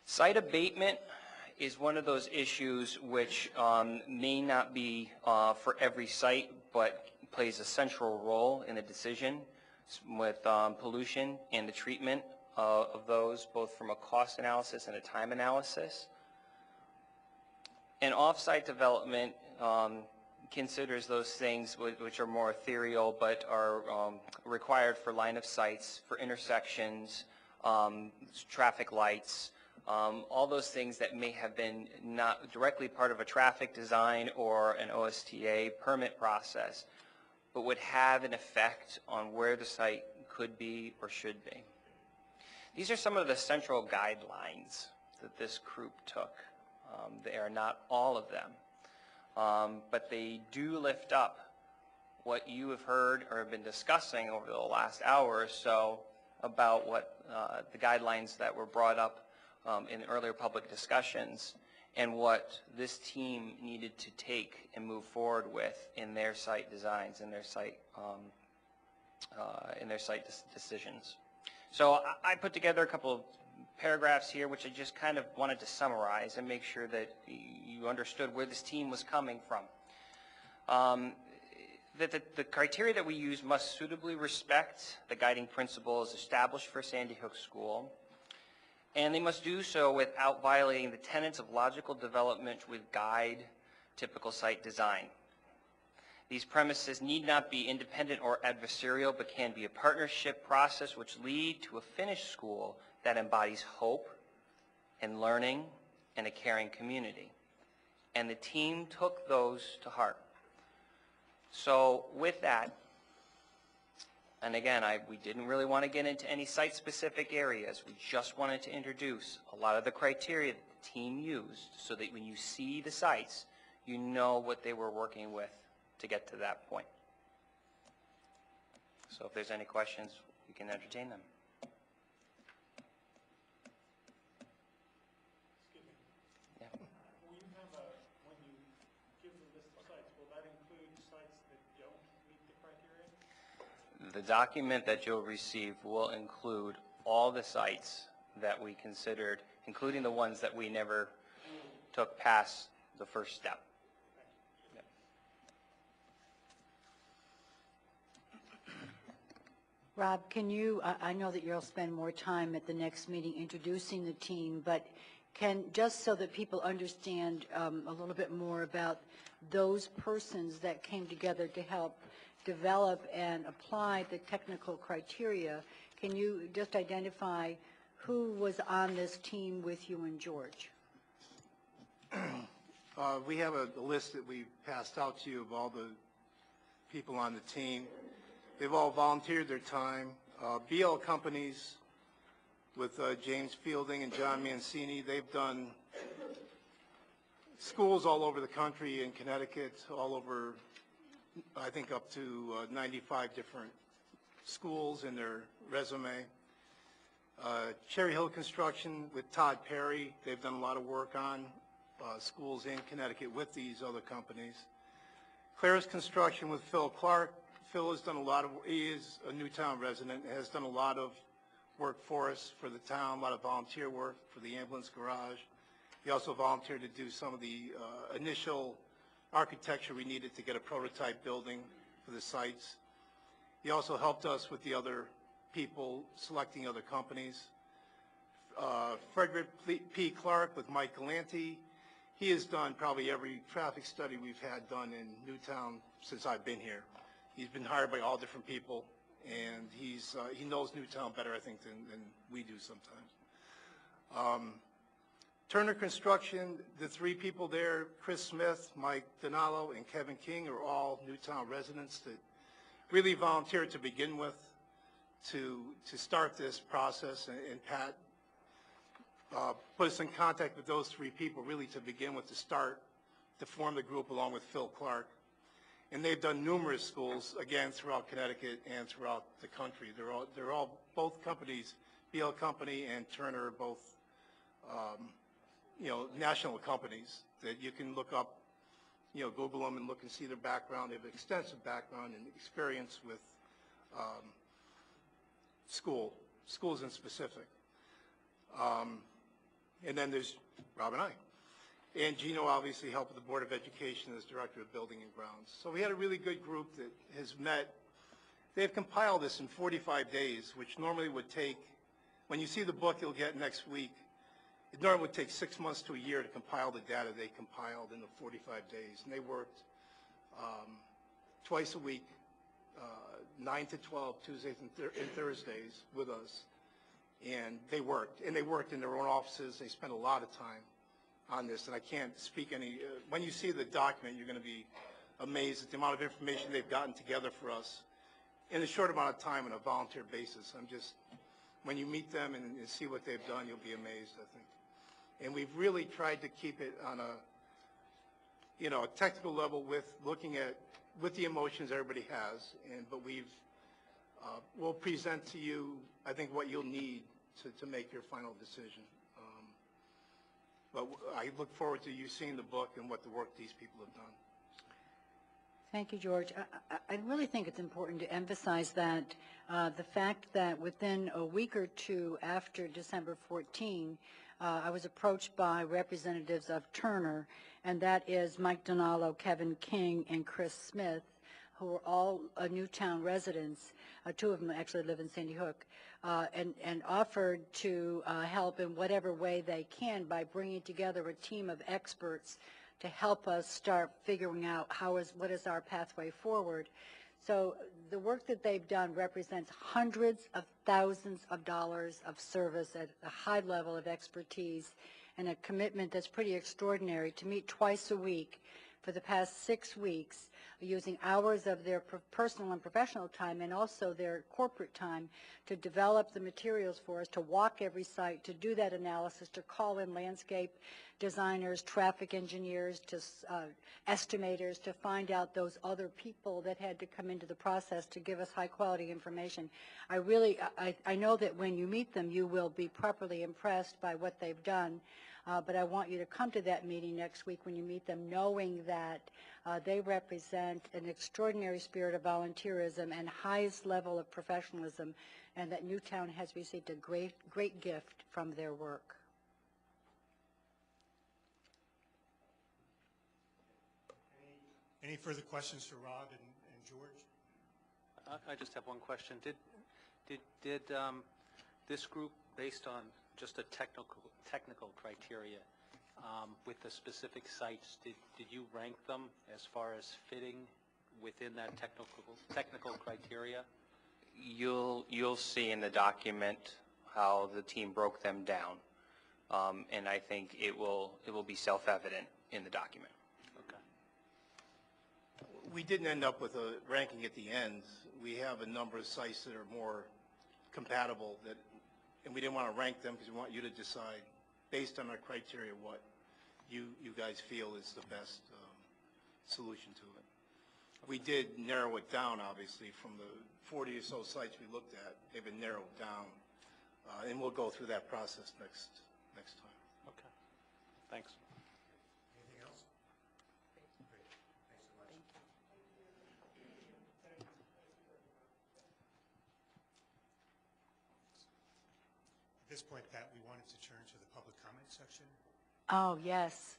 Site abatement is one of those issues which may not be for every site, but plays a central role in the decision with pollution and the treatment of those, both from a cost analysis and a time analysis. And off-site development considers those things which are more ethereal but are required for line of sights, for intersections, traffic lights, all those things that may have been not directly part of a traffic design or an OSTA permit process, but would have an effect on where the site could be or should be. These are some of the central guidelines that this group took. They are not all of them, but they do lift up what you have heard or have been discussing over the last hour or so about what the guidelines that were brought up in earlier public discussions and what this team needed to take and move forward with in their site designs and their site decisions. So I put together a couple of paragraphs here which I just kind of wanted to summarize and make sure that you understood where this team was coming from. The criteria that we use must suitably respect the guiding principles established for Sandy Hook School, and they must do so without violating the tenets of logical development with guide typical site design. These premises need not be independent or adversarial, but can be a partnership process which lead to a finished school that embodies hope and learning and a caring community. And the team took those to heart. So with that, and again, we didn't really want to get into any site-specific areas. We just wanted to introduce a lot of the criteria that the team used so that when you see the sites, you know what they were working with to get to that point. So if there's any questions, we can entertain them. Excuse me. Yeah. When you give the list of sites, will that include sites that don't meet the criteria? The document that you'll receive will include all the sites that we considered, including the ones that we never took past the first step. Yep. Rob, can you, I know that you'll spend more time at the next meeting introducing the team, but just so that people understand a little bit more about those persons that came together to help develop and apply the technical criteria, can you just identify who was on this team with you and George? We have a list that we passed out to you of all the people on the team. They've all volunteered their time. BL Companies with James Fielding and John Mancini, they've done schools all over the country in Connecticut, all over, I think up to 95 different schools in their resume. Cherry Hill Construction with Todd Perry, they've done a lot of work on schools in Connecticut with these other companies. Claris Construction with Phil Clark. Phil has done a lot of, he is a Newtown resident, has done a lot of work for us, for the town, a lot of volunteer work for the ambulance garage. He also volunteered to do some of the initial architecture we needed to get a prototype building for the sites. He also helped us with the other people selecting other companies. Frederick P. Clark with Mike Galanti. He has done probably every traffic study we've had done in Newtown since I've been here. He's been hired by all different people, and he knows Newtown better, I think, than we do sometimes. Turner Construction, the three people there, Chris Smith, Mike Donalo, and Kevin King, are all Newtown residents that really volunteered to begin with to start this process, and Pat put us in contact with those three people really to begin with, to form the group along with Phil Clark. And they've done numerous schools, again, throughout Connecticut and throughout the country. They're all both companies, BL Company and Turner, are both national companies that you can look up, Google them and look and see their background. They have extensive background and experience with schools in specific. And then there's Rob and I. And Gino obviously helped with the Board of Education as Director of Building and Grounds. So we had a really good group that has met. They've compiled this in 45 days, which normally would take, when you see the book you'll get next week, it normally would take 6 months to a year to compile the data they compiled in the 45 days. And they worked twice a week, 9 to 12, Tuesdays and Thursdays with us. And they worked in their own offices. They spent a lot of time on this, and I can't speak any, when you see the document, you're going to be amazed at the amount of information they've gotten together for us in a short amount of time on a volunteer basis. When you meet them and see what they've done, you'll be amazed, I think. And we've really tried to keep it on a technical level with looking at, with the emotions everybody has, but we'll present to you, I think, what you'll need to make your final decision. But I look forward to you seeing the book and what the work these people have done. Thank you, George. I really think it's important to emphasize that the fact that within a week or two after December 14, I was approached by representatives of Turner, and that is Mike Donalo, Kevin King, and Chris Smith, who are all Newtown residents. Two of them actually live in Sandy Hook, and offered to help in whatever way they can by bringing together a team of experts to help us start figuring out what is our pathway forward. So the work that they've done represents hundreds of thousands of dollars of service at a high level of expertise and a commitment that's pretty extraordinary to meet twice a week for the past 6 weeks, using hours of their personal and professional time and also their corporate time to develop the materials for us, to walk every site, to do that analysis, to call in landscape designers, traffic engineers, to estimators, to find out those other people that had to come into the process to give us high quality information. I know that when you meet them, you will be properly impressed by what they've done. But I want you to come to that meeting next week when you meet them, knowing that they represent an extraordinary spirit of volunteerism and highest level of professionalism, and that Newtown has received a great gift from their work. Any further questions for Rob and George? I just have one question. Did this group, based on just a technical criteria, with the specific sites, did you rank them as far as fitting within that technical criteria? You'll see in the document how the team broke them down, and I think it will be self-evident in the document. Okay. We didn't end up with a ranking at the end. We have a number of sites that are more compatible, and we didn't want to rank them because we want you to decide based on our criteria what you guys feel is the best solution to it. We did narrow it down, obviously, from the 40 or so sites we looked at. They've been narrowed down, and we'll go through that process next time. Okay. Thanks. Anything else? Great. Thanks so much. At this point, Pat, we wanted to turn to the public comment section. Oh, yes.